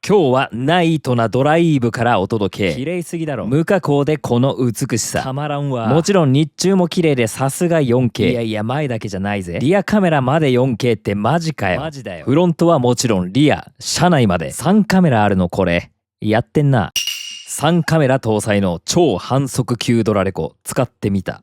今日はナイトなドライブからお届け。綺麗すぎだろ。無加工でこの美しさたまらんわ。もちろん日中も綺麗でさすが 4K。 いやいや前だけじゃないぜ。リアカメラまで 4K ってマジかよ。マジだよ。フロントはもちろんリア車内まで3カメラあるの。これやってんな。3カメラ搭載の超反則級ドラレコ使ってみた。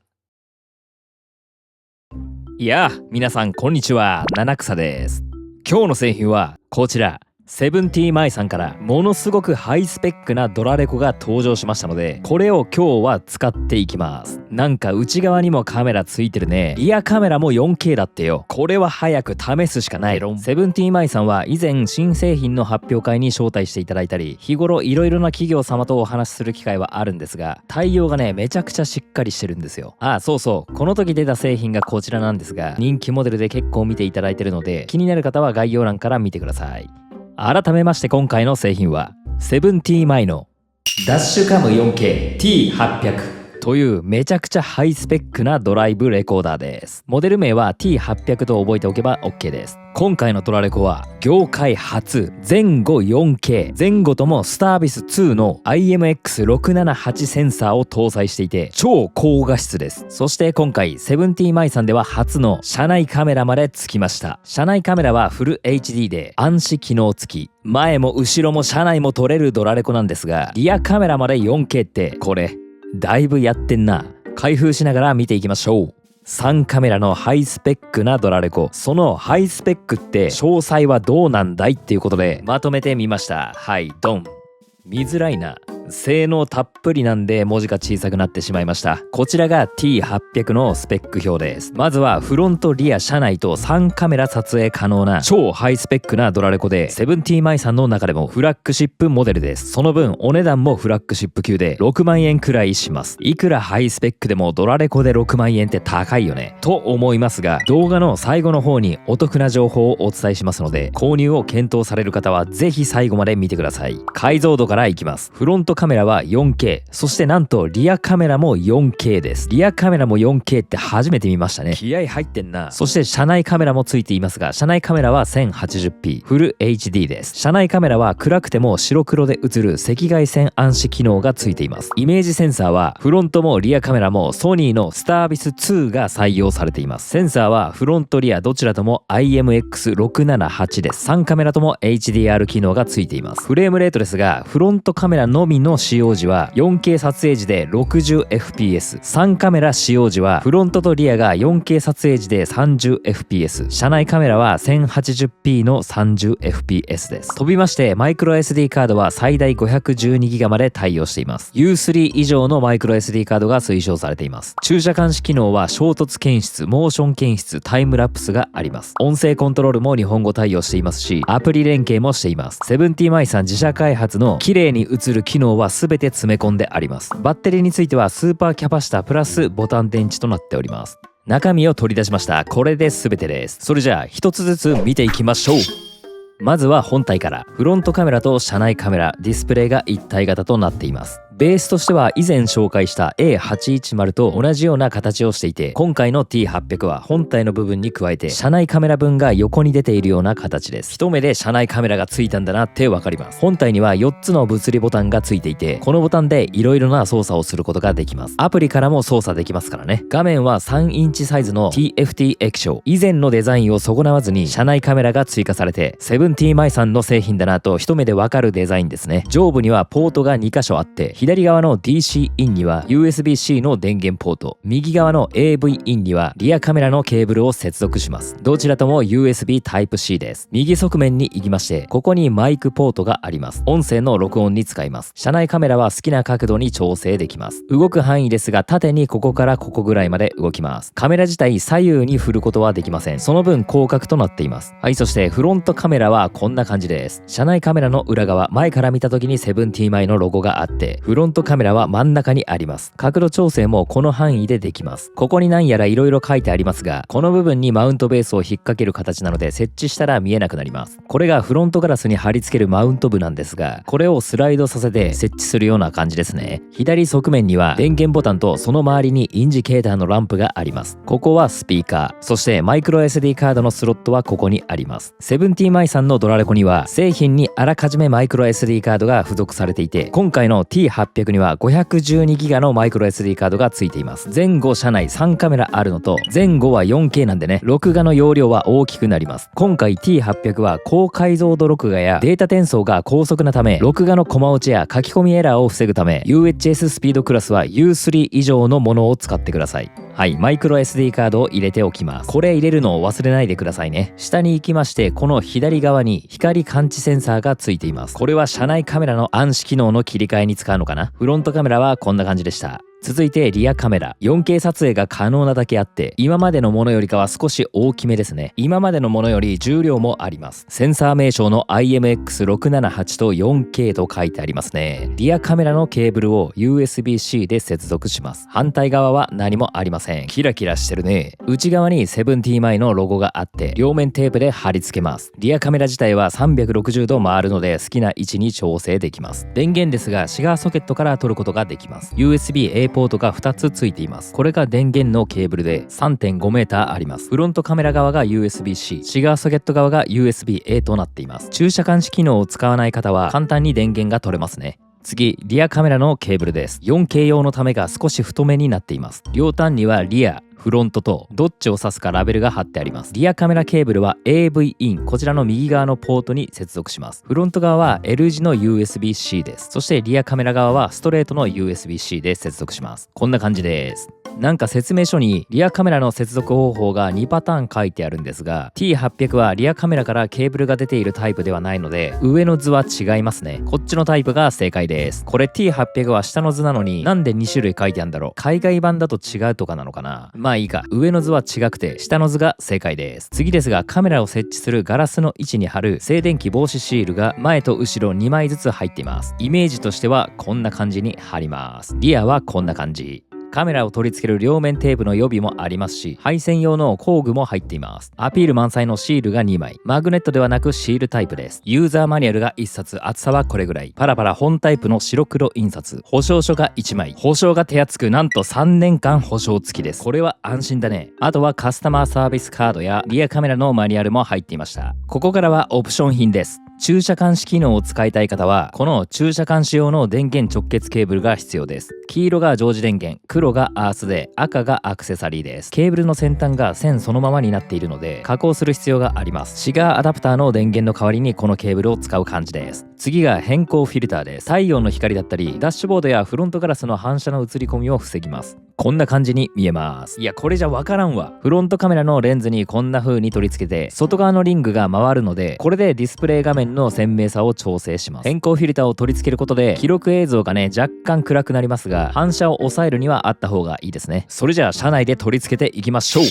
いや皆さんこんにちは、七草です。今日の製品はこちら。セブンティーマイさんからものすごくハイスペックなドラレコが登場しましたので、これを今日は使っていきます。なんか内側にもカメラついてるね。リアカメラも 4K だってよ。これは早く試すしかない。セブンティーマイさんは以前新製品の発表会に招待していただいたり、日頃いろいろな企業様とお話しする機会はあるんですが、対応がねめちゃくちゃしっかりしてるんですよ。そうそう、この時出た製品がこちらなんですが、人気モデルで結構見ていただいてるので、気になる方は概要欄から見てください。改めまして今回の製品はセブンティーマイのダッシュカム 4K T800 というめちゃくちゃハイスペックなドライブレコーダーです。モデル名は T800 と覚えておけば OK です。今回のドラレコは業界初前後 4K 前後ともスタービス2の IMX678 センサーを搭載していて超高画質です。そして今回セブンティーマイさんでは初の車内カメラまでつきました。車内カメラはフル HD で暗視機能付き、前も後ろも車内も撮れるドラレコなんですが、リアカメラまで 4K ってこれだいぶやってんな。開封しながら見ていきましょう。3カメラのハイスペックなドラレコ、そのハイスペックって詳細はどうなんだいっていうことでまとめてみました。はいドン。見づらいな。性能たっぷりなんで文字が小さくなってしまいました。こちらが T800 のスペック表です。まずはフロントリア車内と3カメラ撮影可能な超ハイスペックなドラレコで、セブンティーマイさんの中でもフラッグシップモデルです。その分お値段もフラッグシップ級で6万円くらいします。いくらハイスペックでもドラレコで6万円って高いよねと思いますが、動画の最後の方にお得な情報をお伝えしますので、購入を検討される方はぜひ最後まで見てください。解像度からいきます。フロントカメラは 4K、 そしてなんとリアカメラも 4K です。リアカメラも 4K って初めて見ましたね。気合入ってんな。そして車内カメラもついていますが、車内カメラは 1080p フル HD です。車内カメラは暗くても白黒で映る赤外線暗視機能がついています。イメージセンサーはフロントもリアカメラもソニーのスタービス2が採用されています。センサーはフロントリアどちらとも IMX678 です。3カメラとも HDR 機能がついています。フレームレートですが、フロントカメラのみの使用時は 4K 撮影時で 60fps、 3カメラ使用時はフロントとリアが 4K 撮影時で 30fps、 車内カメラは 1080p の 30fps です。飛びましてマイクロ SD カードは最大 512GB まで対応しています。 U3 以上のマイクロ SD カードが推奨されています。駐車監視機能は衝突検出、モーション検出、タイムラプスがあります。音声コントロールも日本語対応していますし、アプリ連携もしています。セブンティーマイさん自社開発の綺麗に映る機能は全て詰め込んであります。バッテリーについてはスーパーキャパシタプラスボタン電池となっております。中身を取り出しました。これで全てです。それじゃあ一つずつ見ていきましょう。まずは本体から。フロントカメラと車内カメラ、ディスプレイが一体型となっています。ベースとしては以前紹介した A810 と同じような形をしていて、今回の T800 は本体の部分に加えて車内カメラ分が横に出ているような形です。一目で車内カメラがついたんだなってわかります。本体には4つの物理ボタンがついていて、このボタンで色々な操作をすることができます。アプリからも操作できますからね。画面は3インチサイズの TFT 液晶。以前のデザインを損なわずに車内カメラが追加されて、セブンティーマイさんの製品だなと一目でわかるデザインですね。上部にはポートが2箇所あって、左側の DC インには USB-C の電源ポート、右側の AV インにはリアカメラのケーブルを接続します。どちらとも USB Type-C です。右側面に行きまして、ここにマイクポートがあります。音声の録音に使います。車内カメラは好きな角度に調整できます。動く範囲ですが、縦にここからここぐらいまで動きます。カメラ自体左右に振ることはできません。その分広角となっています。はい、そしてフロントカメラはこんな感じです。車内カメラの裏側、前から見た時にセブンティーマイのロゴがあって、フロントカメラは真ん中にあります。角度調整もこの範囲でできます。ここに何やら色々書いてありますが、この部分にマウントベースを引っ掛ける形なので設置したら見えなくなります。これがフロントガラスに貼り付けるマウント部なんですが、これをスライドさせて設置するような感じですね。左側面には電源ボタンとその周りにインジケーターのランプがあります。ここはスピーカー、そしてマイクロ SD カードのスロットはここにあります。セブンティマイさんのドラレコには製品にあらかじめマイクロ SD カードが付属されていて、今回の T800 には 512GB のマイクロ SD カードが付いています。前後車内3カメラあるのと、前後は 4K なんでね、録画の容量は大きくなります。今回 T800 は高解像度録画やデータ転送が高速なため、録画のコマ落ちや書き込みエラーを防ぐため UHS スピードクラスは U3 以上のものを使ってください。はい、マイクロ SD カードを入れておきます。これ入れるのを忘れないでくださいね。下に行きまして、この左側に光感知センサーがついています。これは車内カメラの暗視機能の切り替えに使うのかな。フロントカメラはこんな感じでした。続いてリアカメラ 4K 撮影が可能なだけあって、今までのものよりかは少し大きめですね。今までのものより重量もあります。センサー名称の IMX678 と 4K と書いてありますね。リアカメラのケーブルを USB-C で接続します。反対側は何もありません。キラキラしてるね。内側にセブンティマイのロゴがあって、両面テープで貼り付けます。リアカメラ自体は360度回るので好きな位置に調整できます。電源ですがシガーソケットから取ることができます。USB-Aポートが2つついています。これが電源のケーブルで 3.5m あります。フロントカメラ側が USB-C、シガーソケット側が USB-A となっています。駐車監視機能を使わない方は簡単に電源が取れますね。次、リアカメラのケーブルです。4K 用のためが少し太めになっています。両端にはリア、フロントとどっちを指すかラベルが貼ってあります。リアカメラケーブルは AV イン、こちらの右側のポートに接続します。フロント側は L 字の USB-C です。そしてリアカメラ側はストレートの USB-C で接続します。こんな感じです。なんか説明書にリアカメラの接続方法が2パターン書いてあるんですが、 T800 はリアカメラからケーブルが出ているタイプではないので、上の図は違いますね。こっちのタイプが正解です。これ T800 は下の図なのになんで2種類書いてあるんだろう。海外版だと違うとかなのかな。まあいいか、上の図は違くて下の図が正解です。次ですが、カメラを設置するガラスの位置に貼る静電気防止シールが前と後ろ2枚ずつ入っています。イメージとしてはこんな感じに貼ります。リアはこんな感じ。カメラを取り付ける両面テープの予備もありますし、配線用の工具も入っています。アピール満載のシールが2枚、マグネットではなくシールタイプです。ユーザーマニュアルが1冊、厚さはこれぐらい。パラパラ本タイプの白黒印刷。保証書が1枚。保証が手厚く、なんと3年間保証付きです。これは安心だね。あとはカスタマーサービスカードやリアカメラのマニュアルも入っていました。ここからはオプション品です。駐車監視機能を使いたい方は、この駐車監視用の電源直結ケーブルが必要です。黄色が常時電源、黒がアースで、赤がアクセサリーです。ケーブルの先端が線そのままになっているので、加工する必要があります。シガーアダプターの電源の代わりにこのケーブルを使う感じです。次が変光フィルターです。太陽の光だったり、ダッシュボードやフロントガラスの反射の映り込みを防ぎます。こんな感じに見えます。いや、これじゃわからんわ。フロントカメラのレンズにこんな風に取り付けて、外側のリングが回るので、これでディスプレイ画面の鮮明さを調整します。変光フィルターを取り付けることで、記録映像がね、若干暗くなりますが、反射を抑えるにはあった方がいいですね。それじゃあ、車内で取り付けていきましょう。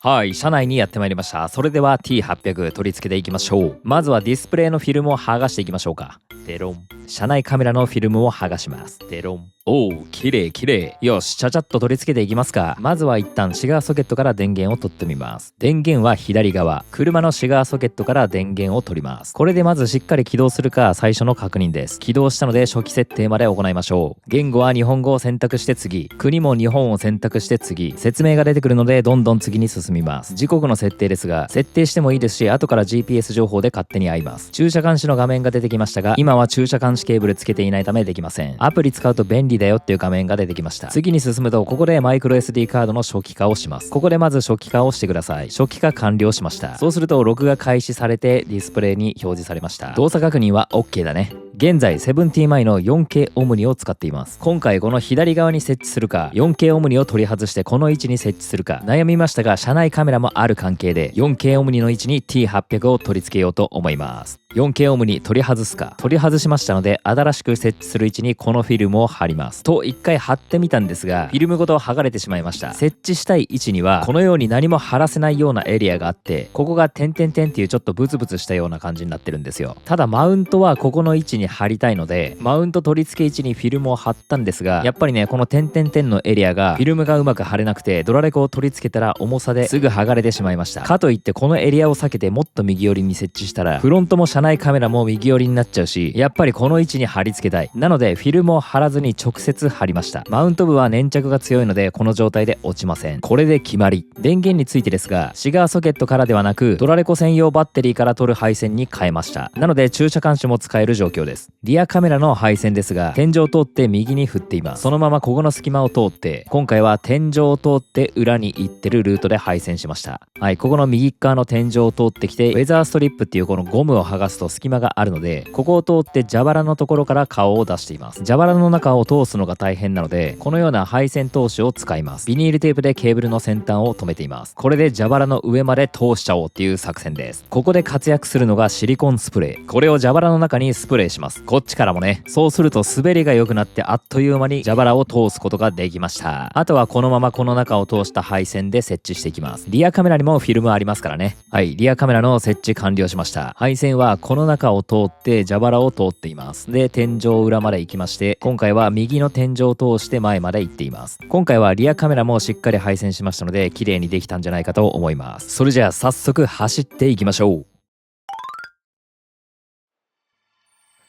はい、車内にやってまいりました。それでは T800 取り付けていきましょう。まずはディスプレイのフィルムを剥がしていきましょうか。デロン。車内カメラのフィルムを剥がします。デロン。おお、綺麗綺麗。よし、ちゃちゃっと取り付けていきますか。まずは一旦シガーソケットから電源を取ってみます。電源は左側。車のシガーソケットから電源を取ります。これでまずしっかり起動するか最初の確認です。起動したので初期設定まで行いましょう。言語は日本語を選択して次。国も日本を選択して次。説明が出てくるのでどんどん次に進みます。時刻の設定ですが、設定してもいいですし、後から GPS 情報で勝手に合います。駐車監視の画面が出てきましたが、今は駐車監視ケーブルつけていないためできません。アプリ使うと便利だよっていう画面が出てきました。次に進むと、ここでマイクロ SD カードの初期化をします。ここでまず初期化をしてください。初期化完了しました。そうすると録画開始されてディスプレイに表示されました。動作確認は OK だね。現在セブンティマイの 4K オムニを使っています。今回この左側に設置するか 4K オムニを取り外してこの位置に設置するか悩みましたが、車内カメラもある関係で 4K オムニの位置に T800 を取り付けようと思います。4K オムに取り外すか。取り外しましたので、新しく設置する位置にこのフィルムを貼ります。と1回貼ってみたんですが、フィルムごと剥がれてしまいました。設置したい位置にはこのように何も貼らせないようなエリアがあって、ここが点々点っていうちょっとブツブツしたような感じになってるんですよ。ただマウントはここの位置に貼りたいので、マウント取り付け位置にフィルムを貼ったんですが、やっぱりねこの点々点のエリアがフィルムがうまく貼れなくて、ドラレコを取り付けたら重さですぐ剥がれてしまいました。かといってこのエリアを避けてもっと右寄りに設置したら、フロントも車内カメラも右寄りになっちゃうし、やっぱりこの位置に貼り付けたい。なのでフィルムを貼らずに直接貼りました。マウント部は粘着が強いのでこの状態で落ちません。これで決まり。電源についてですが、シガーソケットからではなくドラレコ専用バッテリーから取る配線に変えました。なので駐車監視も使える状況です。リアカメラの配線ですが、天井を通って右に振っています。そのままここの隙間を通って、今回は天井を通って裏に行ってるルートで配線しました。はい、ここの右側の天井を通ってきて、ウェザーストリップっていうこのゴムを剥がすと隙間があるので、ここを通って蛇腹のところから顔を出しています。蛇腹の中を通すのが大変なので、このような配線通しを使います。ビニールテープでケーブルの先端を留めています。これで蛇腹の上まで通しちゃおうっていう作戦です。ここで活躍するのがシリコンスプレー。これを蛇腹の中にスプレーします。こっちからもね。そうすると滑りが良くなって、あっという間に蛇腹を通すことができました。あとはこのままこの中を通した配線で設置していきます。リアカメラにもフィルムありますからね。はい、リアカメラの設置完了しました。配線はこの中を通って蛇腹を通っています。で、天井裏まで行きまして、今回は右の天井を通して前まで行っています。今回はリアカメラもしっかり配線しましたので、綺麗にできたんじゃないかと思います。それじゃあ早速走っていきましょう。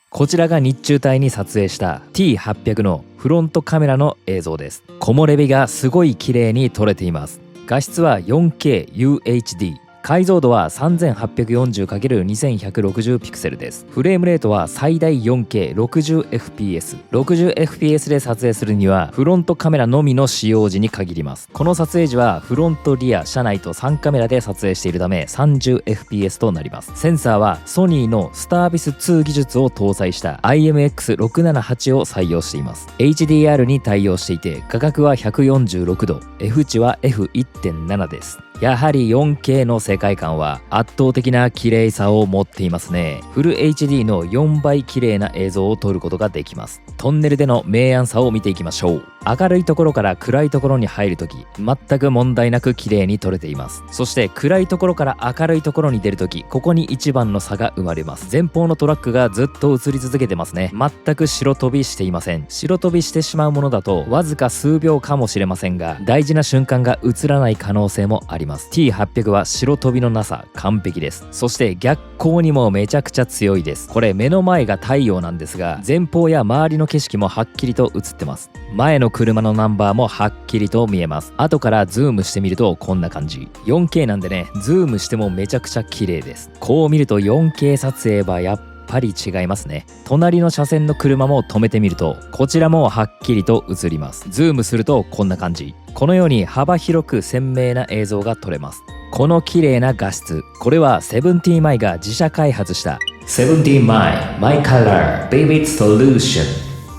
こちらが日中帯に撮影した T800 のフロントカメラの映像です。木漏れ日がすごい綺麗に撮れています。画質は 4K UHD、解像度は 3840×2160 ピクセルです。フレームレートは最大 4K60fps。60fps で撮影するにはフロントカメラのみの使用時に限ります。この撮影時はフロントリア車内と3カメラで撮影しているため 30fps となります。センサーはソニーのスタービス2技術を搭載した IMX678 を採用しています。 HDR に対応していて、画角は146度、 F 値は F1.7 です。やはり 4K の世界観は圧倒的な綺麗さを持っていますね。フル HD の4倍綺麗な映像を撮ることができます。トンネルでの明暗さを見ていきましょう。明るいところから暗いところに入るとき、全く問題なく綺麗に撮れています。そして暗いところから明るいところに出るとき、ここに一番の差が生まれます。前方のトラックがずっと映り続けてますね。全く白飛びしていません。白飛びしてしまうものだとわずか数秒かもしれませんが、大事な瞬間が映らない可能性もあります。T800 は白飛びのなさ完璧です。そして逆光にもめちゃくちゃ強いです。これ目の前が太陽なんですが、前方や周りの景色もはっきりと映ってます。前の車のナンバーもはっきりと見えます。後からズームしてみるとこんな感じ。 4K なんでね、ズームしてもめちゃくちゃ綺麗です。こう見ると 4K 撮影はやっぱり違いますね。隣の車線の車も止めてみると、こちらもはっきりと映ります。ズームするとこんな感じ。このように幅広く鮮明な映像が撮れます。この綺麗な画質、これはセブンティーマイが自社開発したセブンティーマイマイカラービビッドソリューション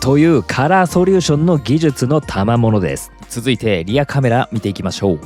というカラーソリューションの技術の賜物です。続いてリアカメラ見ていきましょう。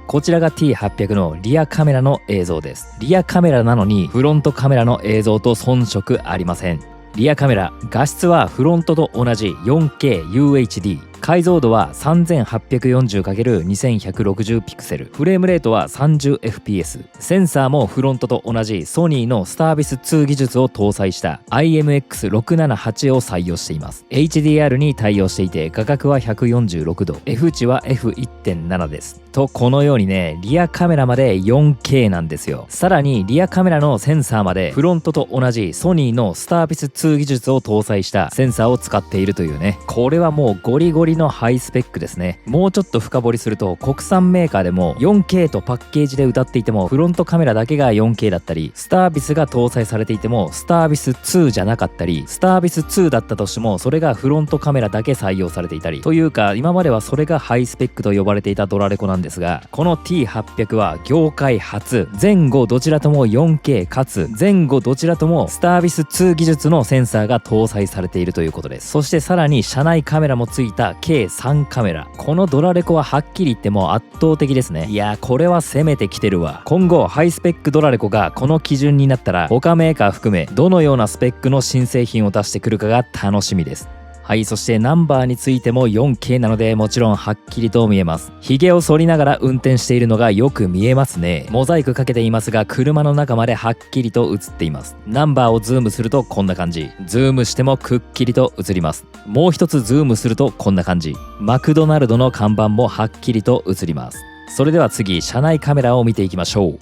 こちらが T800 のリアカメラの映像です。リアカメラなのにフロントカメラの映像と遜色ありません。リアカメラ、画質はフロントと同じ 4K UHD、解像度は 3840×2160 ピクセル、フレームレートは 30fps、センサーもフロントと同じソニーのスタービス2技術を搭載した IMX678 を採用しています。 HDR に対応していて、画角は146度、 F 値は F1.7 です。とこのようにね、リアカメラまで 4K なんですよ。さらにリアカメラのセンサーまでフロントと同じソニーのスタービス2技術を搭載したセンサーを使っているというね、これはもうゴリゴリのハイスペックですね。もうちょっと深掘りすると、国産メーカーでも 4K とパッケージで歌っていてもフロントカメラだけが 4K だったり、スタービスが搭載されていてもスタービス2じゃなかったり、スタービス2だったとしてもそれがフロントカメラだけ採用されていたりというか、今まではそれがハイスペックと呼ばれていたドラレコなんですが、この T800 は業界初、前後どちらとも 4K かつ前後どちらともスタービス2技術のセンサーが搭載されているということです。そしてさらに車内カメラもついた計3カメラ。このドラレコははっきり言っても圧倒的ですね。いやー、これは攻めてきてるわ。今後ハイスペックドラレコがこの基準になったら他メーカー含めどのようなスペックの新製品を出してくるかが楽しみです。はい、そしてナンバーについても 4K なのでもちろんはっきりと見えます。ヒゲを剃りながら運転しているのがよく見えますね。モザイクかけていますが車の中まではっきりと映っています。ナンバーをズームするとこんな感じ。ズームしてもくっきりと映ります。もう一つズームするとこんな感じ。マクドナルドの看板もはっきりと映ります。それでは次、車内カメラを見ていきましょう。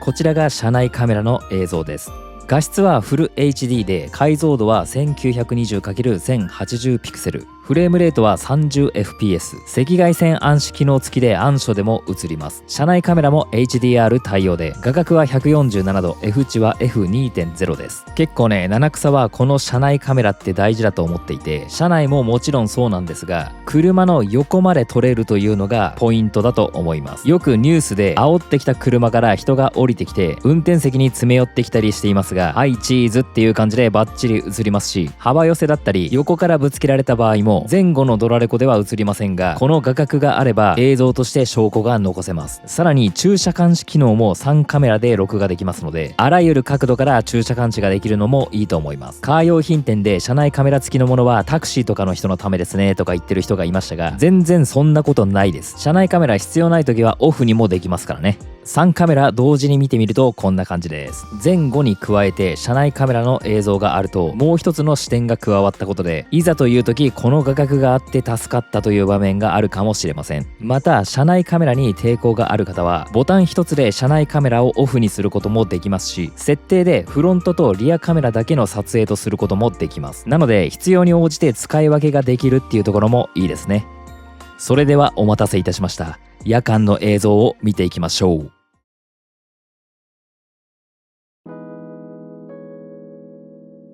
こちらが車内カメラの映像です。画質はフル HD で解像度は 1920×1080 ピクセル、フレームレートは 30fps、 赤外線暗視機能付きで暗所でも映ります。車内カメラも HDR 対応で画角は147度、 F 値は F2.0 です。結構ね、七草はこの車内カメラって大事だと思っていて、車内ももちろんそうなんですが、車の横まで撮れるというのがポイントだと思います。よくニュースで煽ってきた車から人が降りてきて運転席に詰め寄ってきたりしていますが、はいチーズっていう感じでバッチリ映りますし、幅寄せだったり横からぶつけられた場合も前後のドラレコでは映りませんが、この画角があれば映像として証拠が残せます。さらに駐車監視機能も3カメラで録画できますので、あらゆる角度から駐車監視ができるのもいいと思います。カー用品店で車内カメラ付きのものはタクシーとかの人のためですねとか言ってる人がいましたが、全然そんなことないです。車内カメラ必要ない時はオフにもできますからね。3カメラ同時に見てみるとこんな感じです。前後に加えて車内カメラの映像があるともう一つの視点が加わったことで、いざという時この画角があって助かったという場面があるかもしれません。また車内カメラに抵抗がある方はボタン一つで車内カメラをオフにすることもできますし、設定でフロントとリアカメラだけの撮影とすることもできます。なので必要に応じて使い分けができるっていうところもいいですね。それではお待たせいたしました。夜間の映像を見ていきましょう。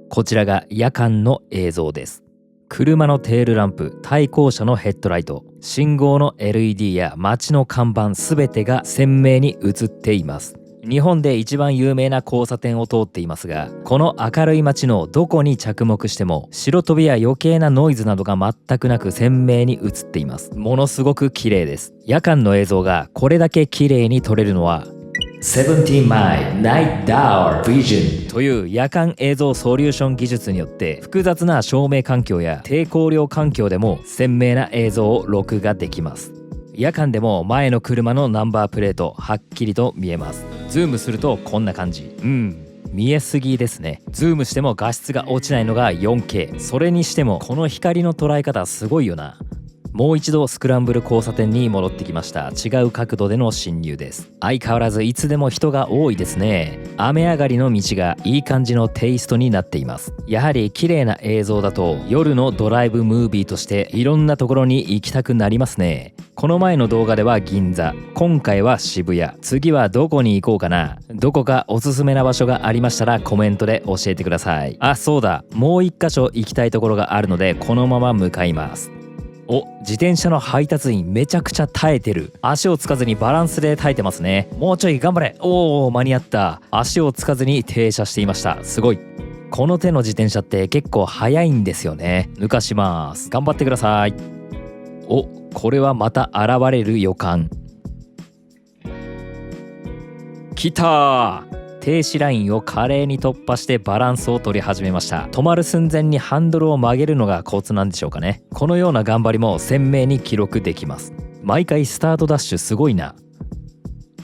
こちらが夜間の映像です。車のテールランプ、対向車のヘッドライト、信号の LED や街の看板すべてが鮮明に映っています。日本で一番有名な交差点を通っていますが、この明るい街のどこに着目しても白飛びや余計なノイズなどが全くなく鮮明に映っています。ものすごく綺麗です。夜間の映像がこれだけ綺麗に撮れるのは17 My Night Hour Vision という夜間映像ソリューション技術によって複雑な照明環境や低光量環境でも鮮明な映像を録画できます。夜間でも前の車のナンバープレートはっきりと見えます。ズームするとこんな感じ。見えすぎですね。ズームしても画質が落ちないのが 4K。 それにしてもこの光の捉え方すごいよな。もう一度スクランブル交差点に戻ってきました。違う角度での侵入です。相変わらずいつでも人が多いですね。雨上がりの道がいい感じのテイストになっています。やはり綺麗な映像だと夜のドライブムービーとしていろんなところに行きたくなりますね。この前の動画では銀座、今回は渋谷、次はどこに行こうかな。どこかおすすめな場所がありましたらコメントで教えてください。あ、そうだ、もう一箇所行きたいところがあるのでこのまま向かいます。お、自転車の配達員めちゃくちゃ耐えてる。足をつかずにバランスで耐えてますね。もうちょい頑張れ。おー、間に合った。足をつかずに停車していました。すごい。この手の自転車って結構速いんですよね。抜かします。頑張ってください。お、これはまた現れる予感。来たー。停止ラインを華麗に突破してバランスを取り始めました。止まる寸前にハンドルを曲げるのがコツなんでしょうかね。このような頑張りも鮮明に記録できます。毎回スタートダッシュすごいな。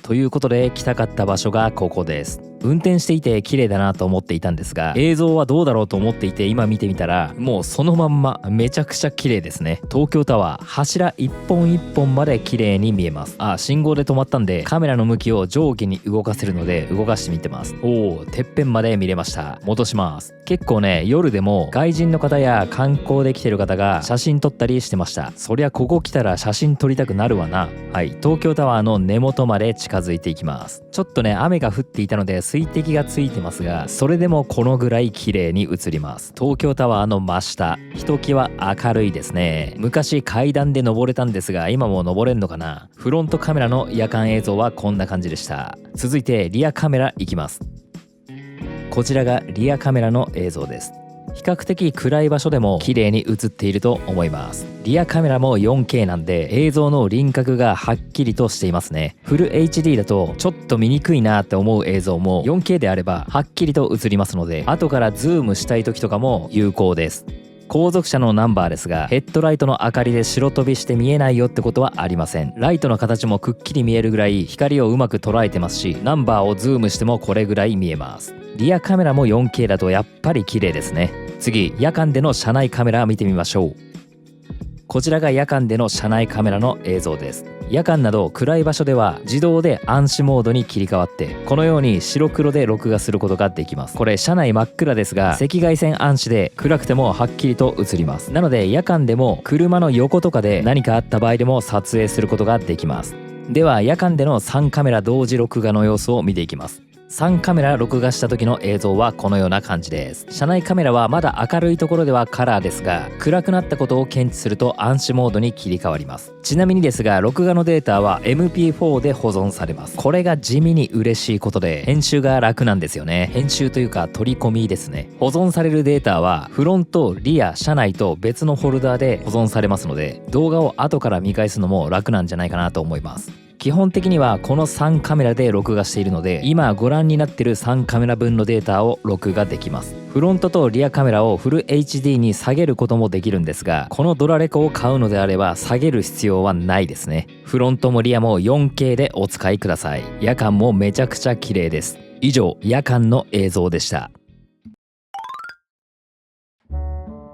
ということで来たかった場所がここです。運転していて綺麗だなと思っていたんですが、映像はどうだろうと思っていて今見てみたらもうそのまんまめちゃくちゃ綺麗ですね。東京タワー柱一本一本まで綺麗に見えます。あ、信号で止まったんでカメラの向きを上下に動かせるので動かしてみてます。おお、てっぺんまで見れました。戻します。結構ね、夜でも外人の方や観光で来てる方が写真撮ったりしてました。そりゃここ来たら写真撮りたくなるわな。はい、東京タワーの根元まで近づいていきます。ちょっとね、雨が降っていたので水滴がついてますが、それでもこのぐらい綺麗に映ります。東京タワーの真下、ひときわ明るいですね。昔階段で登れたんですが今も登れんのかな。フロントカメラの夜間映像はこんな感じでした。続いてリアカメラいきます。こちらがリアカメラの映像です。比較的暗い場所でも綺麗に映っていると思います。リアカメラも 4K なんで映像の輪郭がはっきりとしていますね。フル HD だとちょっと見にくいなって思う映像も 4K であればはっきりと映りますので、後からズームしたい時とかも有効です。後続車のナンバーですが、ヘッドライトの明かりで白飛びして見えないよってことはありません。ライトの形もくっきり見えるぐらい光をうまく捉えてますし、ナンバーをズームしてもこれぐらい見えます。リアカメラも 4K だとやっぱり綺麗ですね。次、夜間での車内カメラ見てみましょう。こちらが夜間での車内カメラの映像です。夜間など暗い場所では自動で暗視モードに切り替わって、このように白黒で録画することができます。これ車内真っ暗ですが、赤外線暗視で暗くてもはっきりと映ります。なので夜間でも車の横とかで何かあった場合でも撮影することができます。では夜間での3カメラ同時録画の様子を見ていきます。3カメラ録画した時の映像はこのような感じです。車内カメラはまだ明るいところではカラーですが、暗くなったことを検知すると暗視モードに切り替わります。ちなみにですが、録画のデータは MP4 で保存されます。これが地味に嬉しいことで編集が楽なんですよね。編集というか取り込みですね。保存されるデータはフロント、リア、車内と別のフォルダで保存されますので、動画を後から見返すのも楽なんじゃないかなと思います。基本的にはこの3カメラで録画しているので、今ご覧になっている3カメラ分のデータを録画できます。フロントとリアカメラをフル HD に下げることもできるんですが、このドラレコを買うのであれば下げる必要はないですね。フロントもリアも 4K でお使いください。夜間もめちゃくちゃ綺麗です。以上、夜間の映像でした。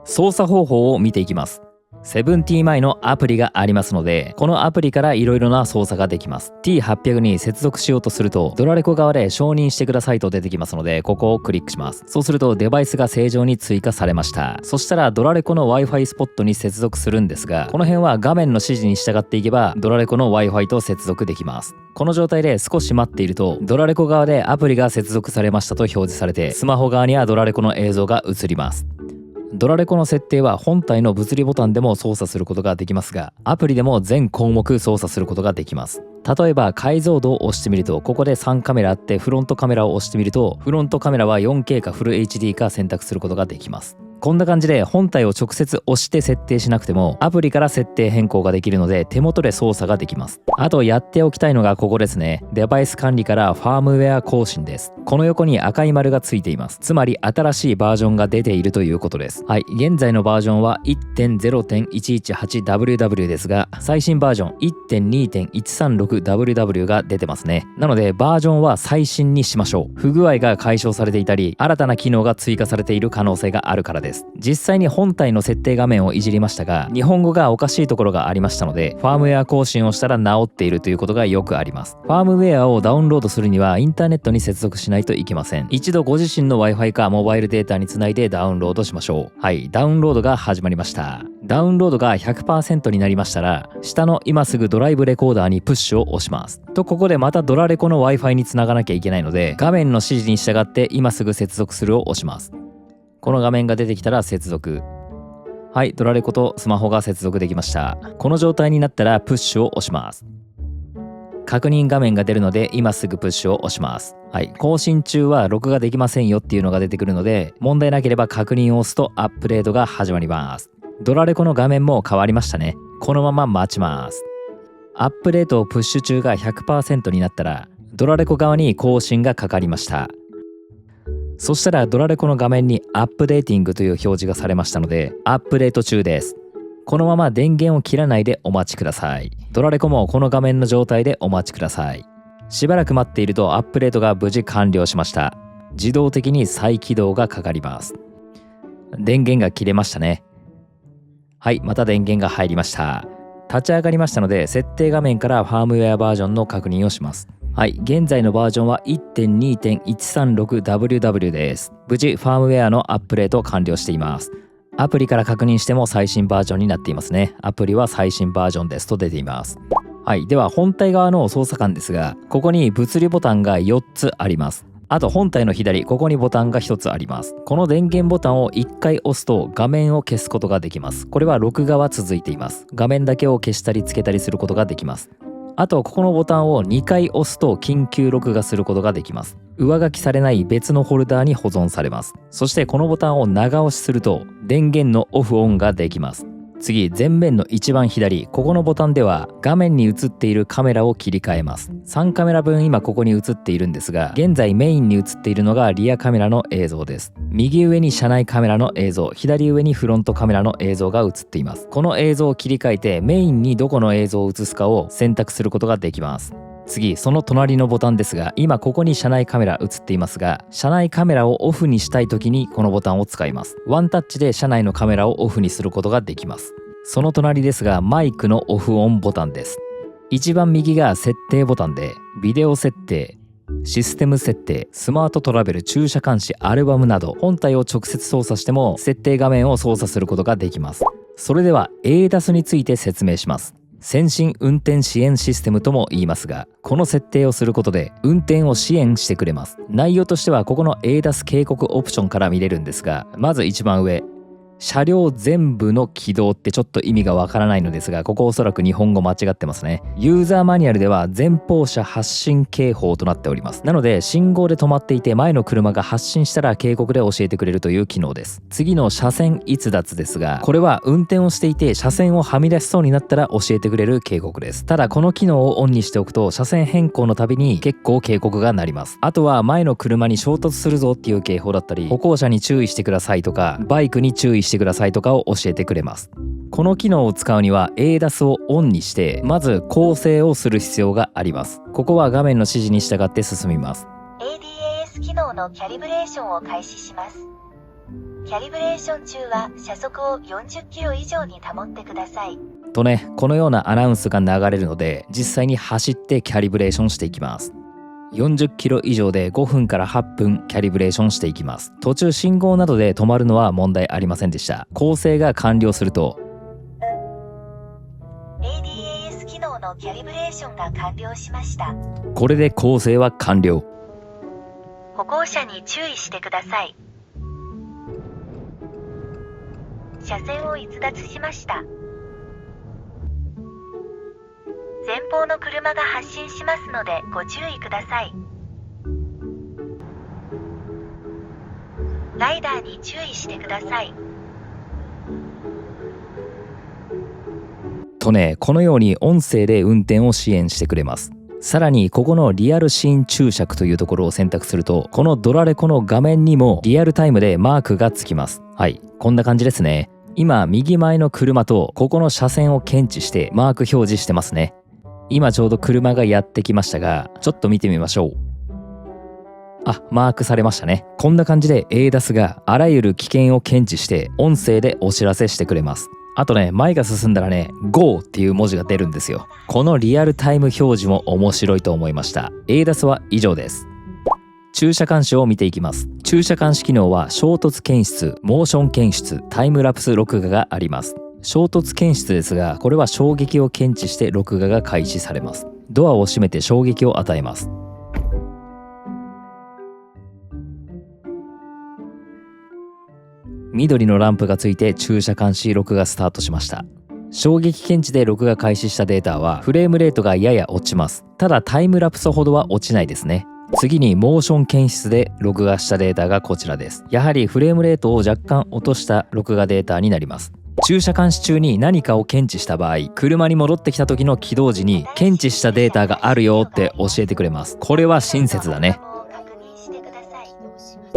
操作方法を見ていきます。70前のアプリがありますので、このアプリからいろいろな操作ができます。 T800 に接続しようとすると、ドラレコ側で承認してくださいと出てきますので、ここをクリックします。そうするとデバイスが正常に追加されました。そしたらドラレコの Wi-Fi スポットに接続するんですが、この辺は画面の指示に従っていけばドラレコの Wi-Fi と接続できます。この状態で少し待っていると、ドラレコ側でアプリが接続されましたと表示されて、スマホ側にはドラレコの映像が映ります。ドラレコの設定は本体の物理ボタンでも操作することができますが、アプリでも全項目操作することができます。例えば解像度を押してみると、ここで3カメラあってフロントカメラを押してみると、フロントカメラは 4K かフル HD か選択することができます。こんな感じで本体を直接押して設定しなくてもアプリから設定変更ができるので、手元で操作ができます。あとやっておきたいのがここですね。デバイス管理からファームウェア更新です。この横に赤い丸がついています。つまり新しいバージョンが出ているということです。はい、現在のバージョンは 1.0.118WW ですが、最新バージョン 1.2.136WW が出てますね。なのでバージョンは最新にしましょう。不具合が解消されていたり、新たな機能が追加されている可能性があるからです。実際に本体の設定画面をいじりましたが、日本語がおかしいところがありましたので、ファームウェア更新をしたら治っているということがよくあります。ファームウェアをダウンロードするにはインターネットに接続しないといけません。一度ご自身の Wi-Fi かモバイルデータにつないでダウンロードしましょう。はい、ダウンロードが始まりました。ダウンロードが 100% になりましたら、下の今すぐドライブレコーダーにプッシュを押します。とここでまたドラレコの Wi-Fi につながなきゃいけないので、画面の指示に従って今すぐ接続するを押します。この画面が出てきたら接続。はい、ドラレコとスマホが接続できました。この状態になったらプッシュを押します。確認画面が出るので今すぐプッシュを押します。はい、更新中は録画できませんよっていうのが出てくるので、問題なければ確認を押すとアップデートが始まります。ドラレコの画面も変わりましたね。このまま待ちます。アップデートをプッシュ中が 100% になったら、ドラレコ側に更新がかかりました。そしたらドラレコの画面にアップデーティングという表示がされましたので、アップデート中です。このまま電源を切らないでお待ちください。ドラレコもこの画面の状態でお待ちください。しばらく待っているとアップデートが無事完了しました。自動的に再起動がかかります。電源が切れましたね。はい、また電源が入りました。立ち上がりましたので、設定画面からファームウェアバージョンの確認をします。はい、現在のバージョンは 1.2.136WW です。無事ファームウェアのアップデート完了しています。アプリから確認しても最新バージョンになっていますね。アプリは最新バージョンですと出ています。はい、では本体側の操作感ですが、ここに物理ボタンが4つあります。あと本体の左、ここにボタンが1つあります。この電源ボタンを1回押すと画面を消すことができます。これは録画は続いています。画面だけを消したりつけたりすることができます。あとここのボタンを2回押すと緊急録画することができます。上書きされない別のホルダーに保存されます。そしてこのボタンを長押しすると電源のオフオンができます。次、前面の一番左、ここのボタンでは画面に映っているカメラを切り替えます。3カメラ分今ここに映っているんですが、現在メインに映っているのがリアカメラの映像です。右上に車内カメラの映像、左上にフロントカメラの映像が映っています。この映像を切り替えてメインにどこの映像を映すかを選択することができます。次、その隣のボタンですが、今ここに車内カメラ映っていますが、車内カメラをオフにしたい時にこのボタンを使います。ワンタッチで車内のカメラをオフにすることができます。その隣ですが、マイクのオフオンボタンです。一番右が設定ボタンで、ビデオ設定、システム設定、スマートトラベル、駐車監視、アルバムなど本体を直接操作しても設定画面を操作することができます。それでは ADAS について説明します。先進運転支援システムとも言いますが、この設定をすることで運転を支援してくれます。内容としてはここの ADAS 警告オプションから見れるんですが、まず一番上、車両全部の起動ってちょっと意味がわからないのですが、ここおそらく日本語間違ってますね。ユーザーマニュアルでは前方車発進警報となっております。なので信号で止まっていて前の車が発進したら警告で教えてくれるという機能です。次の車線逸脱ですが、これは運転をしていて車線をはみ出しそうになったら教えてくれる警告です。ただこの機能をオンにしておくと車線変更のたびに結構警告が鳴ります。あとは前の車に衝突するぞっていう警報だったり、歩行者に注意してくださいとか、バイクに注意してくださいとかを教えてくれます。この機能を使うには ADAS をオンにしてまず構成をする必要があります。ここは画面の指示に従って進みます。 ADAS 機能のキャリブレーションを開始します。キャリブレーション中は車速を40キロ以上に保ってくださいとね、このようなアナウンスが流れるので実際に走ってキャリブレーションしていきます。40キロ以上で5分から8分キャリブレーションしていきます。途中信号などで止まるのは問題ありませんでした。構成が完了すると ADAS 機能のキャリブレーションが完了しました。これで構成は完了。歩行者に注意してください。車線を逸脱しました。前方の車が発進しますのでご注意ください。ライダーに注意してください。とね、このように音声で運転を支援してくれます。さらにここのリアルシーン注釈というところを選択すると、このドラレコの画面にもリアルタイムでマークがつきます。はい、こんな感じですね。今右前の車とここの車線を検知してマーク表示してますね。今ちょうど車がやってきましたが、ちょっと見てみましょう。あ、マークされましたね。こんな感じで ADAS があらゆる危険を検知して音声でお知らせしてくれます。あとね、前が進んだらね、GO っていう文字が出るんですよ。このリアルタイム表示も面白いと思いました。ADAS は以上です。駐車監視を見ていきます。駐車監視機能は衝突検出、モーション検出、タイムラプス録画があります。衝突検出ですが、これは衝撃を検知して録画が開始されます。ドアを閉めて衝撃を与えます。緑のランプがついて駐車監視録画スタートしました。衝撃検知で録画開始したデータはフレームレートがやや落ちます。ただタイムラプスほどは落ちないですね。次にモーション検出で録画したデータがこちらです。やはりフレームレートを若干落とした録画データになります。駐車監視中に何かを検知した場合、車に戻ってきた時の起動時に検知したデータがあるよって教えてくれます。これは親切だね。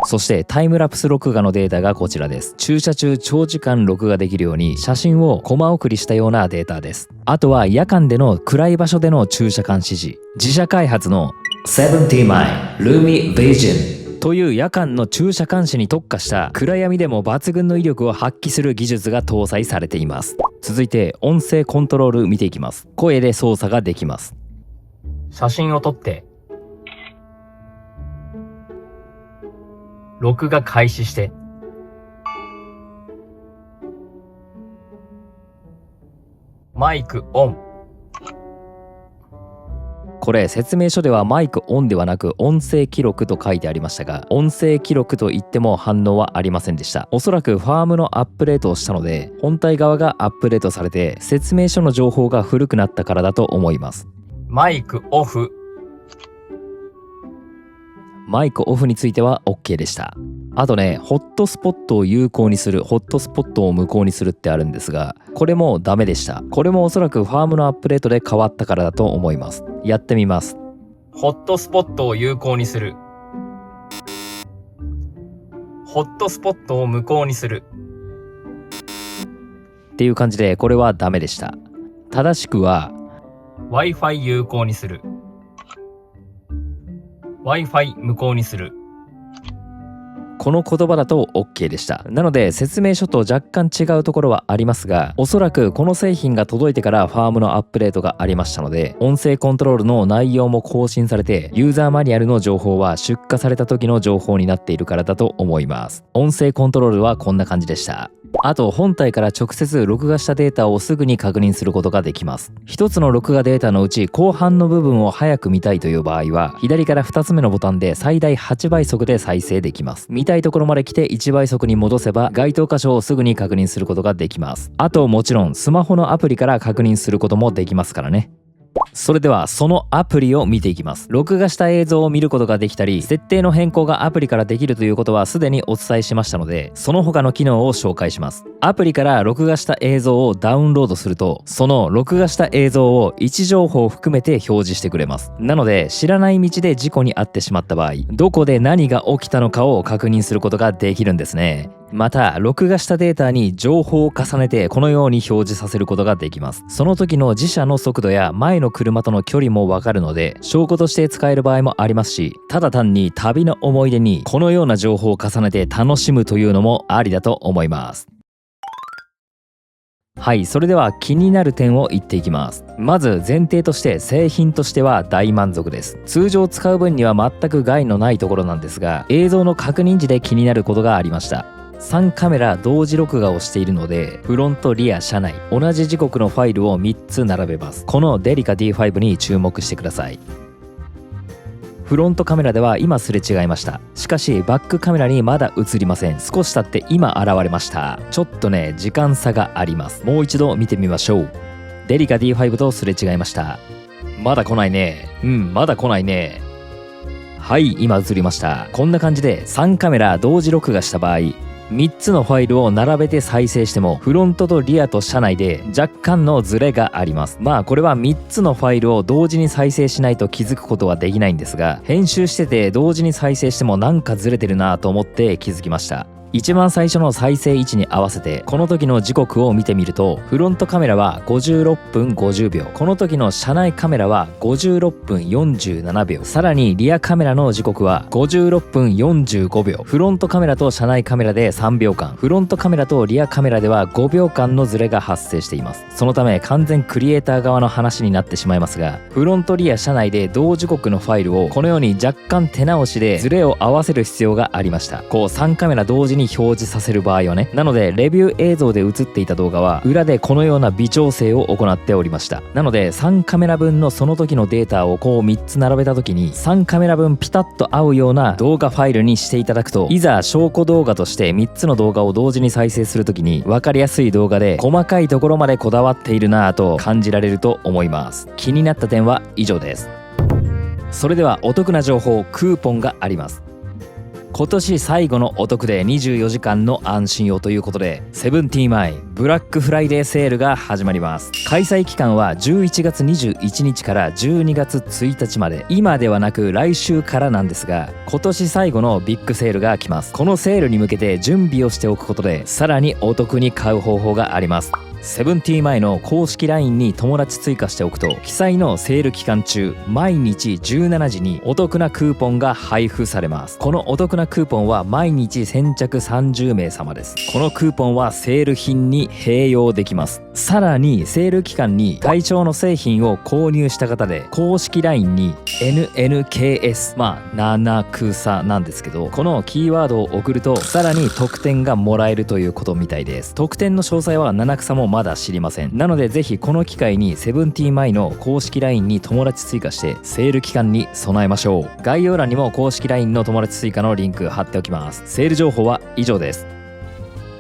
そしてタイムラプス録画のデータがこちらです。駐車中長時間録画できるように写真をコマ送りしたようなデータです。あとは夜間での暗い場所での駐車監視時、自社開発の70 マイルーミービジョンという夜間の駐車監視に特化した暗闇でも抜群の威力を発揮する技術が搭載されています。続いて音声コントロール見ていきます。声で操作ができます。写真を撮って録画開始してマイクオン。これ説明書ではマイクオンではなく音声記録と書いてありましたが、音声記録と言っても反応はありませんでした。おそらくファームのアップデートをしたので本体側がアップデートされて説明書の情報が古くなったからだと思います。マイクオフ。マイクオフについては OK でした。あとね、ホットスポットを有効にする、ホットスポットを無効にするってあるんですが、これもダメでした。これもおそらくファームのアップデートで変わったからだと思います。やってみます。ホットスポットを有効にする。ホットスポットを無効にする。っていう感じで、これはダメでした。正しくは Wi-Fi 有効にする。Wi-Fi 無効にする。この言葉だと OK でした。なので説明書と若干違うところはありますが、おそらくこの製品が届いてからファームのアップデートがありましたので、音声コントロールの内容も更新されて、ユーザーマニュアルの情報は出荷された時の情報になっているからだと思います。音声コントロールはこんな感じでした。あと本体から直接録画したデータをすぐに確認することができます。一つの録画データのうち後半の部分を早く見たいという場合は、左から2つ目のボタンで最大8倍速で再生できます。見たいところまで来て1倍速に戻せば該当箇所をすぐに確認することができます。あともちろんスマホのアプリから確認することもできますからね。それではそのアプリを見ていきます。録画した映像を見ることができたり、設定の変更がアプリからできるということはすでにお伝えしましたので、その他の機能を紹介します。アプリから録画した映像をダウンロードすると、その録画した映像を位置情報を含めて表示してくれます。なので知らない道で事故に遭ってしまった場合、どこで何が起きたのかを確認することができるんですね。また録画したデータに情報を重ねてこのように表示させることができます。その時の自車の速度や前の車との距離もわかるので、証拠として使える場合もありますし、ただ単に旅の思い出にこのような情報を重ねて楽しむというのもありだと思います。はい、それでは気になる点を言っていきます。まず前提として製品としては大満足です。通常使う分には全く害のないところなんですが、映像の確認時で気になることがありました。3カメラ同時録画をしているので、フロントリア車内同じ時刻のファイルを3つ並べます。このデリカ D5 に注目してください。フロントカメラでは今すれ違いました。しかしバックカメラにまだ映りません。少し経って今現れました。ちょっとね時間差があります。もう一度見てみましょう。デリカ D5 とすれ違いました。まだ来ないね。まだ来ないね。はい、今映りました。こんな感じで3カメラ同時録画した場合、3つのファイルを並べて再生してもフロントとリアと車内で若干のズレがあります。まあこれは3つのファイルを同時に再生しないと気づくことはできないんですが、編集してて同時に再生してもなんかズレてるなと思って気づきました。一番最初の再生位置に合わせてこの時の時刻を見てみると、フロントカメラは56分50秒、この時の車内カメラは56分47秒、さらにリアカメラの時刻は56分45秒、フロントカメラと車内カメラで3秒間、フロントカメラとリアカメラでは5秒間のズレが発生しています。そのため完全クリエイター側の話になってしまいますが、フロントリア車内で同時刻のファイルをこのように若干手直しでズレを合わせる必要がありました。こう3カメラ同時に表示させる場合はね。なのでレビュー映像で映っていた動画は裏でこのような微調整を行っておりました。なので3カメラ分のその時のデータをこう3つ並べた時に3カメラ分ピタッと合うような動画ファイルにしていただくと、いざ証拠動画として3つの動画を同時に再生する時に分かりやすい動画で細かいところまでこだわっているなぁと感じられると思います。気になった点は以上です。それではお得な情報、クーポンがあります。今年最後のお得で24時間の安心をということで、セブンティーマイブラックフライデーセールが始まります。開催期間は11月21日から12月1日まで、今ではなく来週からなんですが、今年最後のビッグセールが来ます。このセールに向けて準備をしておくことでさらにお得に買う方法があります。セブンティーマイの公式 LINE に友達追加しておくと、記載のセール期間中毎日17時にお得なクーポンが配布されます。このお得なクーポンは毎日先着30名様です。このクーポンはセール品に併用できます。さらにセール期間に対象の製品を購入した方で公式 LINE に NNKS、 七草なんですけど、このキーワードを送るとさらに特典がもらえるということみたいです。特典の詳細は七草もまだ知りません。なのでぜひこの機会にセブンティーマイの公式 LINE に友達追加してセール期間に備えましょう。概要欄にも公式 LINE の友達追加のリンク貼っておきます。セール情報は以上です。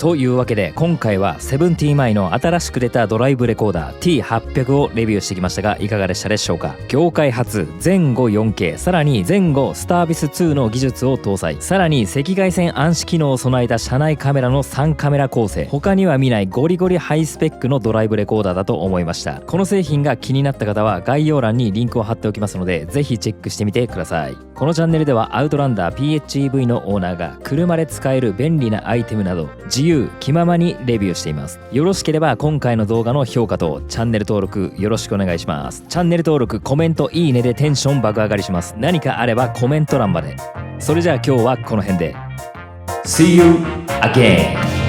というわけで今回はセブンティーマイの新しく出たドライブレコーダー T800 をレビューしてきましたが、いかがでしたでしょうか。業界初前後 4K、 さらに前後スタービス2の技術を搭載、さらに赤外線暗視機能を備えた車内カメラの3カメラ構成、他には見ないゴリゴリハイスペックのドライブレコーダーだと思いました。この製品が気になった方は概要欄にリンクを貼っておきますので、ぜひチェックしてみてください。このチャンネルではアウトランダー PHEV のオーナーが車で使える便利なアイテムなど自由気ままにレビューしています。よろしければ今回の動画の評価とチャンネル登録よろしくお願いします。チャンネル登録、コメント、いいねでテンション爆上がりします。何かあればコメント欄まで。それじゃあ今日はこの辺で See you again!